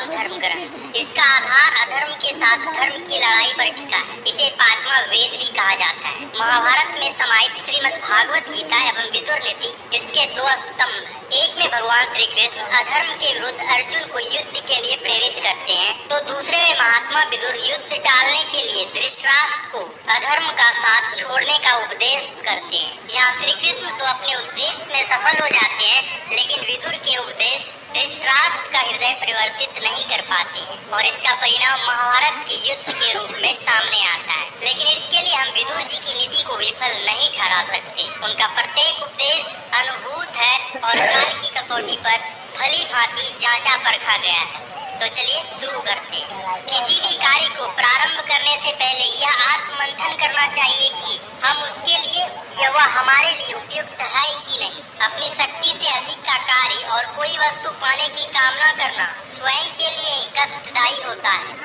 5वां धर्म ग्रंथ। इसका आधार अधर्म के साथ धर्म की लड़ाई पर टिका है। इसे 5वां वेद भी कहा जाता है। महाभारत में समाहित श्रीमद् भागवत गीता एवं विदुर नीति इसके दो स्तंभ हैं। एक में भगवान श्री कृष्ण अधर्म के विरुद्ध अर्जुन को युद्ध के लिए प्रेरित करते हैं, तो दूसरे में महात्मा विदुर युद्ध टालने के लिए धृतराष्ट्र को अधर्म का साथ छोड़ने का उपदेश करते हैं। यहाँ श्री कृष्ण तो अपने उद्देश्य में सफल हो जाते हैं, लेकिन विदुर के उपदेश धृतराष्ट्र का हृदय परिवर्तित नहीं कर पाते हैं और इसका परिणाम महाभारत के युद्ध के रूप में सामने आता है। लेकिन इसके लिए हम विदुर जी की नीति को विफल नहीं ठहरा सकते। उनका प्रत्येक उपदेश अनुभूत है और काल की कसौटी पर भली भांति जांचा परखा गया है। तो चलिए शुरू करते हैं। किसी भी कार्य को प्रारंभ करने से पहले यह आत्ममंथन करना चाहिए कि हम उसके लिए यह हमारे लिए उपयुक्त है कि नहीं। अपनी शक्ति से अधिक का कार्य और कोई वस्तु पाने की कामना करना स्वयं के लिए ही कष्टदायी होता है।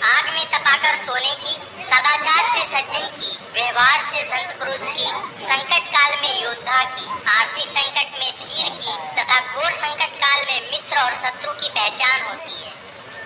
आग में तपाकर सोने की, सदाचार से सज्जन की, व्यवहार से संत पुरुष की, संकट काल में योद्धा की, आर्थिक संकट में धीर की तथा घोर संकट काल में मित्र और शत्रु की पहचान होती है।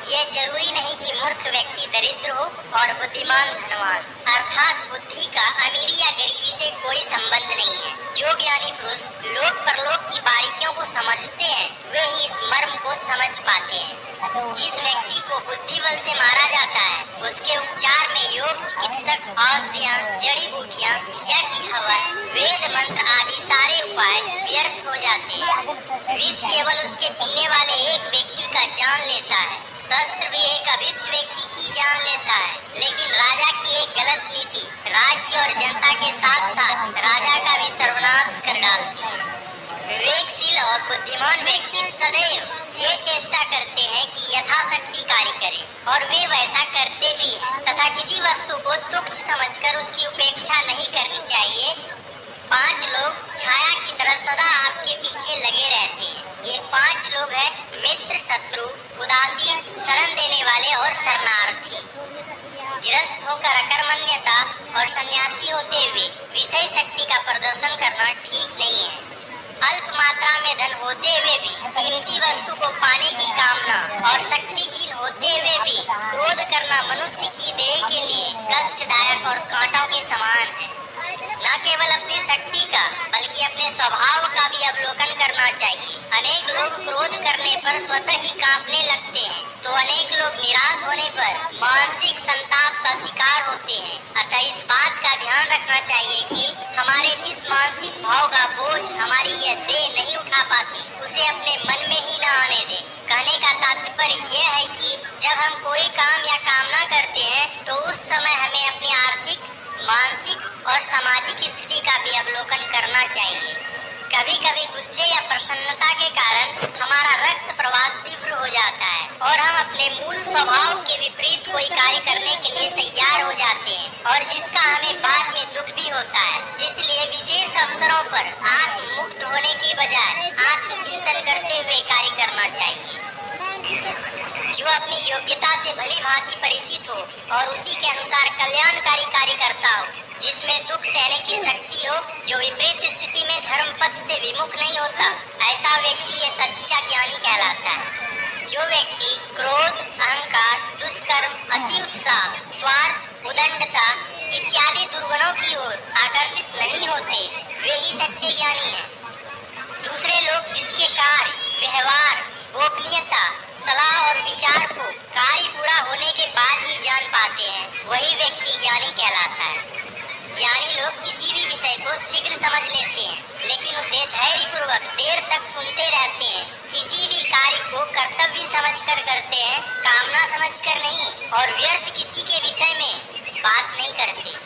यह जरूरी नहीं कि मूर्ख व्यक्ति दरिद्र हो और बुद्धिमान धनवान, अर्थात बुद्धि का अमीरी या गरीबी से कोई संबंध नहीं है। जो ज्ञानी पुरुष लोक परलोक की बारीकियों को समझते हैं, वे ही इस मर्म को समझ पाते हैं। जिस व्यक्ति को बुद्धि बल से मारा जाता है, उसके उपचार में योग, चिकित्सक, औषधियाँ, जड़ी बूटियाँ, यज्ञ, हवन, वेद मंत्र आदि सारे उपाय व्यर्थ हो जाते हैं। विष केवल उसके पीने वाले एक व्यक्ति का जान लेता है, शस्त्र भी एक अभिष्ट व्यक्ति की जान लेता है, लेकिन राजा की एक गलत नीति राज्य और जनता के साथ साथ राजा का भी सर्वनाश कर डालती है। विवेकशील और बुद्धिमान व्यक्ति सदैव ये चेष्टा करते हैं कि यथाशक्ति कार्य करें और वे वैसा करते भी हैं तथा किसी वस्तु को तुच्छ समझकर उसकी उपेक्षा नहीं करनी चाहिए। 5 लोग छाया की तरह सदा आपके पीछे लगे रहते हैं। ये 5 लोग हैं मित्र, शत्रु, उदासीन, शरण देने वाले और शरणार्थी। गिरस्थ होकर अकर्मण्यता और सन्यासी होते हुए विषय शक्ति का प्रदर्शन करना ठीक नहीं है। अल्प मात्रा में धन होते हुए भी कीमती वस्तु को पाने की कामना और शक्तिहीन होते हुए भी क्रोध करना मनुष्य की देह के लिए कष्टदायक और कांटों के समान है। न केवल अपनी शक्ति का बल्कि अपने स्वभाव का भी अवलोकन करना चाहिए। अनेक लोग क्रोध करने पर स्वतः ही कांपने लगते हैं, तो अनेक लोग निराश होने पर मानसिक संताप का शिकार होते हैं। अतः इस बात का ध्यान रखना चाहिए कि हमारे जिस मानसिक भाव का बोझ हमारी यह देह नहीं उठा पाती, उसे अपने मन में ही न आने दें। कहने का तात्पर्य यह है कि जब हम कोई काम या कामना करते हैं, तो उस समय हमें अपनी आर्थिक, मानसिक और सामाजिक स्थिति का भी अवलोकन करना चाहिए। कभी कभी गुस्से या प्रसन्नता के कारण हमारा रक्त प्रवाह तीव्र हो जाता है और हम अपने मूल स्वभाव के विपरीत कोई कार्य करने के लिए तैयार हो जाते हैं और जिसका हमें बाद में दुख भी होता है। इसलिए विशेष अवसरों पर आत्म मुक्त होने की बजाय आत्मचिंतन करते हुए कार्य करना चाहिए। जो अपनी योग्यता से भली भांति परिचित हो और उसी के अनुसार कल्याणकारी कार्य करता हो, जिसमें दुख सहने की शक्ति हो, जो विपरीत स्थिति में धर्म पथ से विमुख नहीं होता, ऐसा व्यक्ति ये सच्चा ज्ञानी कहलाता है। जो व्यक्ति क्रोध, अहंकार, दुष्कर्म, अति उत्साह, स्वार्थ, उदंडता इत्यादि दुर्गुणों की ओर आकर्षित नहीं होते, वे ही सच्चे ज्ञानी हैं। दूसरे लोग जिसके कार्य, व्यवहार, गोपनीयता, सलाह और विचार को कार्य पूरा होने के बाद ही जान पाते हैं, वही व्यक्ति ज्ञानी कहलाता है। ज्ञानी लोग किसी भी विषय को शीघ्र समझ लेते हैं, लेकिन उसे धैर्यपूर्वक देर तक सुनते रहते हैं। किसी भी कार्य को कर्तव्य समझकर करते हैं, कामना समझकर नहीं, और व्यर्थ किसी के विषय में बात नहीं करते।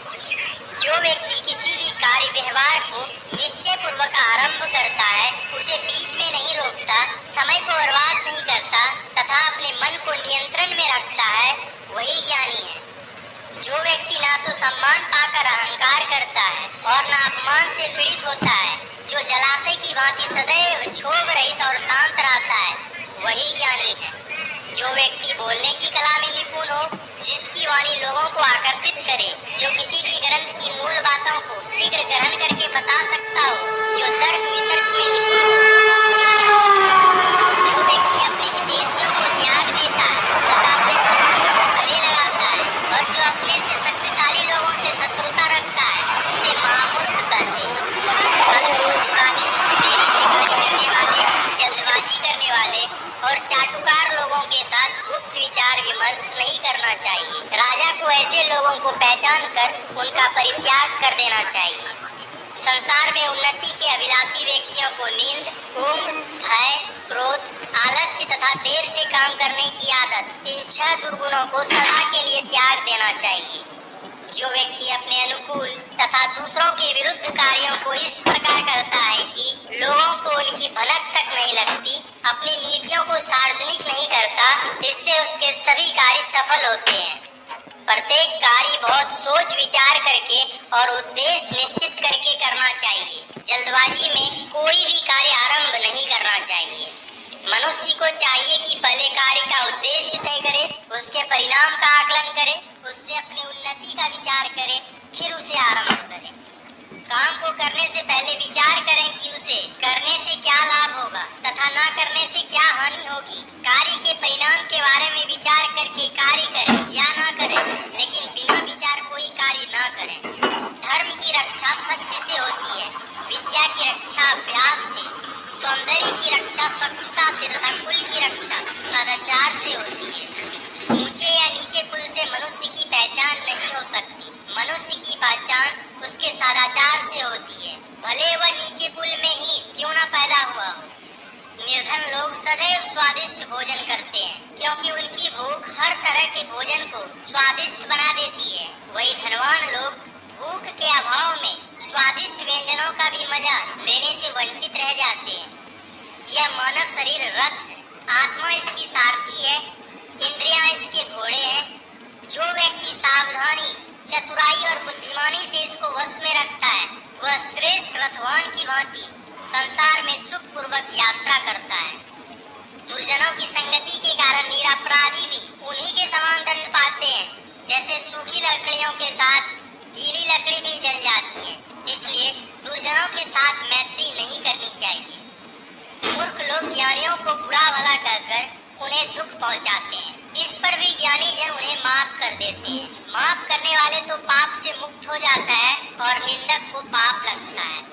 जो व्यक्ति किसी भी कार्य व्यवहार को निश्चय पूर्वक आरंभ करता है, उसे बीच में नहीं रोकता, समय को बर्बाद नहीं करता तथा अपने मन को नियंत्रण में रखता है, वही ज्ञानी है। जो व्यक्ति ना तो सम्मान पाकर अहंकार करता है और ना अपमान से पीड़ित होता है, जो जलाशय की भांति सदैव क्षोभ रहित और शांत रहता है, वही ज्ञानी है। जो व्यक्ति बोलने की कला में निपुण हो, जिसकी वाणी लोगों को आकर्षित करे, जो किसी भी ग्रंथ की मूल बातों को शीघ्र ग्रहण करके बता सकता हो, जो तर्क वितर्क में निपुण हो, जो व्यक्ति अपने हितैषियों को त्याग देता है लोगों के साथ गुप्त विचार विमर्श नहीं करना चाहिए। राजा को ऐसे लोगों को पहचान कर उनका परित्याग कर देना चाहिए। संसार में उन्नति के अभिलाषी व्यक्तियों को नींद, ऊंघ, भय, क्रोध, आलस्य तथा देर से काम करने की आदत, इन 6 दुर्गुणों को सदा के लिए त्याग देना चाहिए। जो व्यक्ति अपने अनुकूल तथा दूसरों के विरुद्ध कार्यों को इस प्रकार करता है कि लोगों को उनकी भनक तक नहीं लगती, अपनी नीतियों को सार्वजनिक नहीं करता, इससे उसके सभी कार्य सफल होते हैं। प्रत्येक कार्य बहुत सोच विचार करके और उद्देश्य निश्चित करके करना चाहिए। जल्दबाजी में कोई भी कार्य आरंभ नहीं करना चाहिए। मनुष्य को चाहिए कि पहले कार्य का उद्देश्य तय करे, उसके परिणाम का आकलन करे, उससे अपनी उन्नति का विचार करे, फिर उसे आरंभ करे। काम को करने से पहले विचार करें कि उसे करने से क्या लाभ होगा तथा न करने से क्या हानि होगी। कार्य के परिणाम के बारे में विचार करके कार्य करें या न करें, लेकिन बिना विचार कोई कार्य न करें। धर्म की रक्षा सत्य से होती है, विद्या की रक्षा अभ्यास से, सौंदर्य की रक्षा स्वच्छता से तथा कुल की रक्षा सदाचार से होती है। ऊंचे या नीचे कुल से मनुष्य की पहचान नहीं हो सकती। मनुष्य की पहचान उसके सदाचार से होती है, भले वह नीचे कुल में ही क्यों न पैदा हुआ हो। निर्धन लोग सदैव स्वादिष्ट भोजन करते हैं, क्योंकि उनकी भूख हर तरह के भोजन को स्वादिष्ट बना देती है। वही धनवान लोग भूख के अभाव में स्वादिष्ट व्यंजनों का भी मजा लेने से वंचित रह जाते हैं। यह मानव शरीर रथ है, आत्मा इसकी सारथी है, इंद्रियां इसके घोड़े हैं। जो व्यक्ति सावधानी, चतुराई और बुद्धिमानी से इसको वश में रखता है, वह श्रेष्ठ रथवान की भांति संसार में सुख पूर्वक यात्रा करता है। दुर्जनों की संगति के कारण निरपराधी भी उन्हीं के समान दंड पाते हैं, जैसे सूखी लकड़ियों के साथ गीली लकड़ी भी जल जाती है। इसलिए दुर्जनों के साथ मैत्री नहीं करनी चाहिए। मूर्ख लोग ज्ञानियों को बुरा भला कहकर उन्हें दुख पहुंचाते हैं। इस पर भी ज्ञानी जन उन्हें माफ कर देते हैं। माफ करने वाले तो पाप से मुक्त हो जाता है और निंदक को पाप लगता है।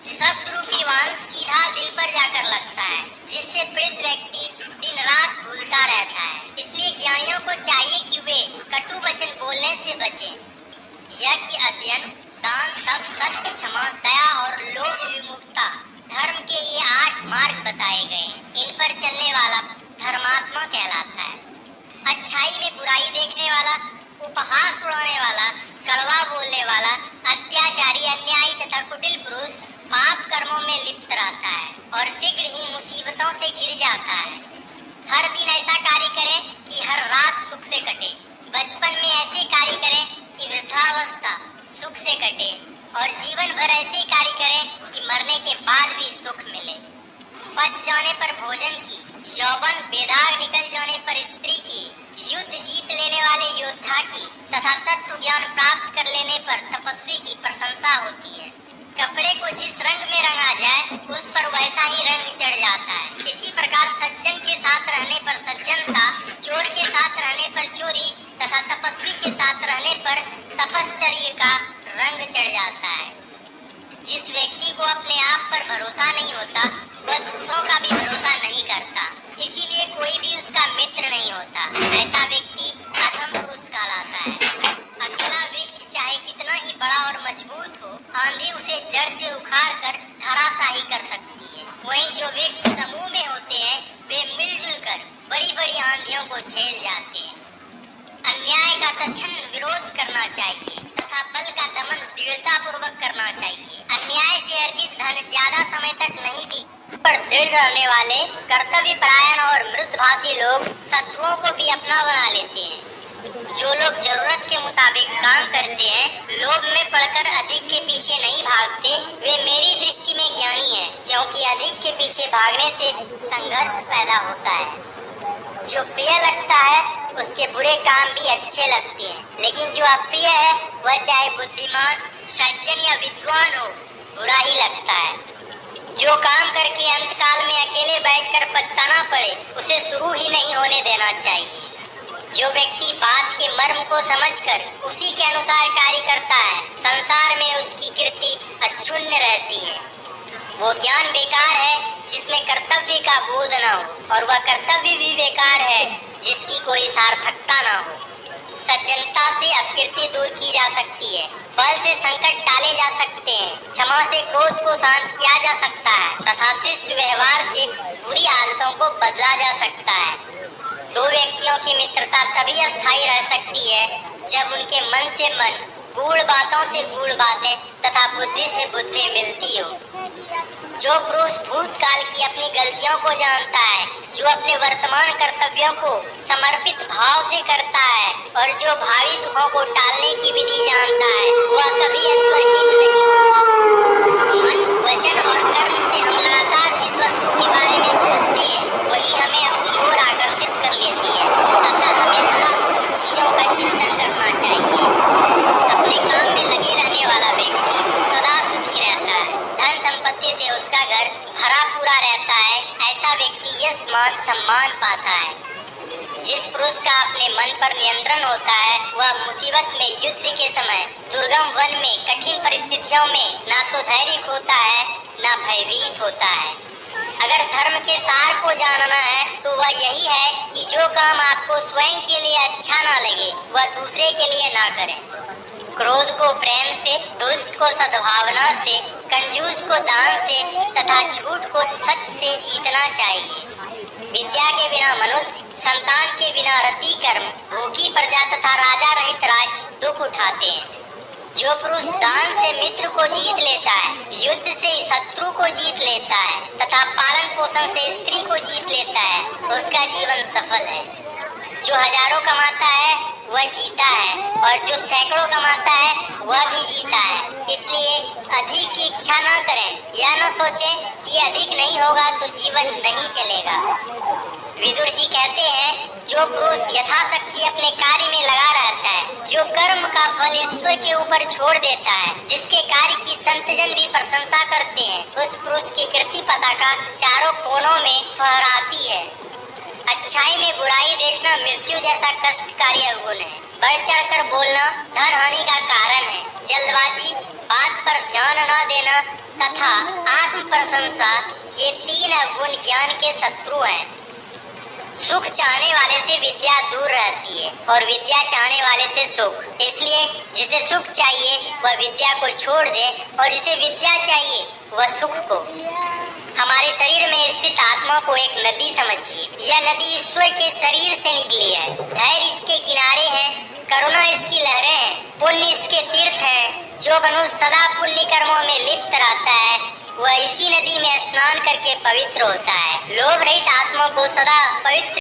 शब्द रूपी वाण सीधा दिल पर जाकर लगता है, जिससे पीड़ित व्यक्ति दिन रात भूलता रहता है। इसलिए ज्ञानियों को चाहिए कि वे कटु वचन बोलने से बचें। यज्ञ, अध्ययन, दान, तप, सत्य, क्षमा, दया और लोभ विमुक्ता धर्म के ये 8 मार्ग बताए गए। इन पर चलने वाला धर्मात्मा कहलाता है। अच्छाई में बुराई देखने वाला, उपहास उड़ाने वाला, कड़वा बोलने वाला, अत्याचारी, अन्यायी तथा कुटिल पुरुष पाप कर्मों में लिप्त रहता है और शीघ्र ही मुसीबतों से घिर जाता है। हर दिन ऐसा कार्य करें कि हर रात सुख से कटे। बचपन में ऐसे कार्य करें कि वृद्धावस्था सुख से कटे और जीवन भर ऐसे कार्य करें कि मरने के बाद भी सुख मिले। पच जाने पर भोजन की, यौवन बेदाग निकल जाने पर स्त्री की, युद्ध जीत लेने वाले योद्धा की तथा तत्व ज्ञान प्राप्त कर लेने पर तपस्वी की प्रशंसा होती है। कपड़े को जिस रंग में रंगा जाए उस पर वैसा ही रंग चढ़ जाता है। इसी प्रकार सज्जन के साथ रहने पर सज्जनता, चोर के साथ रहने पर चोरी तथा तपस्वी के साथ रहने पर तपश्चर्य का रंग चढ़ जाता है। जिस व्यक्ति को अपने आप पर भरोसा नहीं होता, वह दूसरों का भी भरोसा नहीं करता, इसीलिए कोई भी उसका मित्र नहीं होता। ऐसा व्यक्ति अधम पुरुष कहलाता है। अकेला वृक्ष चाहे कितना ही बड़ा और मजबूत हो, आंधी उसे जड़ से उखाड़ कर धराशायी कर सकती है। वहीं जो वृक्ष समूह में होते हैं, वे मिलजुल कर बड़ी बड़ी आंधियों को झेल जाते हैं। अन्याय का तत्क्षण विरोध करना चाहिए तथा बल का दमन दृढ़ता पूर्वक करना चाहिए। अन्याय से अर्जित धन ज्यादा समय तक नहीं भी पर दृढ़ रहने वाले कर्तव्य परायण और मृदभाषी लोग शत्रुओं को भी अपना बना लेते हैं। जो लोग जरूरत के मुताबिक काम करते हैं, लोभ में पड़कर अधिक के पीछे नहीं भागते, वे मेरी दृष्टि में ज्ञानी हैं, क्योंकि अधिक के पीछे भागने से संघर्ष पैदा होता है। जो प्रिय लगता है उसके बुरे काम भी अच्छे लगते हैं, लेकिन जो अप्रिय है वह चाहे बुद्धिमान, सज्जन या विद्वान हो, बुरा ही लगता है। जो काम करके अंतकाल में अकेले बैठकर पछताना पड़े, उसे शुरू ही नहीं होने देना चाहिए। जो व्यक्ति बात के मर्म को समझकर उसी के अनुसार कार्य करता है, संसार में उसकी कीर्ति अक्षुण्ण रहती है। वो ज्ञान बेकार है जिसमें कर्तव्य का बोध न हो, और वह कर्तव्य भी बेकार है सार्थकता न हो। सज्जनता से अपकीर्ति दूर की जा सकती है, बल से संकट टाले जा सकते हैं, क्षमा से क्रोध को शांत किया जा सकता है तथा शिष्ट व्यवहार से बुरी आदतों को बदला जा सकता है। दो व्यक्तियों की मित्रता तभी अस्थायी रह सकती है जब उनके मन से मन, गूढ़ बातों से गूढ़ बातें तथा बुद्धि से बुद्धि मिलती हो। जो पुरुष भूतकाल की अपनी गलतियों को जानता है, जो अपने वर्तमान कर्तव्यों को समर्पित भाव से करता है और जो भावी दुखों को टालने की विधि जानता है, वह कभी ईश्वरहीन नहीं होता। मन, वचन और कर्म से हम लगातार जिस वस्तु के बारे में सोचते हैं, वही हमें अपनी ओर आकर्षित कर लेती है। अतः हमें सदा शुभ चीजों का चिंतन करना चाहिए। अपने काम में लगे रहने वाला व्यक्ति सदा सुखी रहता है, धन संपत्ति से उसका घर भरा पूरा रहता है। ऐसा व्यक्ति यश मान सम्मान पाता है। जिस पुरुष का अपने मन पर नियंत्रण होता है, वह मुसीबत में, युद्ध के समय, दुर्गम वन में, कठिन परिस्थितियों में ना तो धैर्य खोता है, ना भयभीत होता है। अगर धर्म के सार को जानना है तो वह यही है कि जो काम आपको स्वयं के लिए अच्छा ना लगे, वह दूसरे के लिए ना करें। क्रोध को प्रेम से, दुष्ट को सद्भावना से, कंजूस को दान से तथा झूठ को सच से जीतना चाहिए। विद्या के बिना मनुष्य, संतान के बिना रति कर्म, भूखी प्रजा तथा राजा रहित राज्य दुख उठाते हैं। जो पुरुष दान से मित्र को जीत लेता है, युद्ध से शत्रु को जीत लेता है तथा पालन पोषण से स्त्री को जीत लेता है, उसका जीवन सफल है। जो हजारों कमाता है वह जीता है और जो सैकड़ों कमाता है वह भी जीता है। इसलिए अधिक की इच्छा न करें, यह न सोचें कि अधिक नहीं होगा तो जीवन नहीं चलेगा। विदुर जी कहते हैं, जो पुरुष यथाशक्ति अपने कार्य में लगा रहता है, जो कर्म का फल ईश्वर के ऊपर छोड़ देता है, जिसके कार्य की संतजन भी प्रशंसा करते हैं, उस पुरुष की कृति पताका चारों कोनों में फहराती है। अच्छाई में बुराई देखना मृत्यु जैसा कष्टकारी अवगुण है। बढ़ चढ़कर बोलना धन हानि का कारण है। जल्दबाजी, बात पर ध्यान न देना तथा आत्म प्रशंसा, ये तीन अवगुण ज्ञान के शत्रु हैं। सुख चाहने वाले से विद्या दूर रहती है और विद्या चाहने वाले से सुख। इसलिए जिसे सुख चाहिए वह विद्या को छोड़ दे और जिसे विद्या चाहिए वह सुख को। हमारे शरीर में स्थित आत्मा को एक नदी समझिए। यह नदी ईश्वर के शरीर से निकली है। धैर्य इसके किनारे हैं, करुणा इसकी लहरें हैं, पुण्य इसके तीर्थ हैं। जो मनुष्य सदा पुण्य कर्मों में लिप्त रहता है, वह इसी नदी में स्नान करके पवित्र होता है। लोभ रहित आत्मा को सदा पवित्र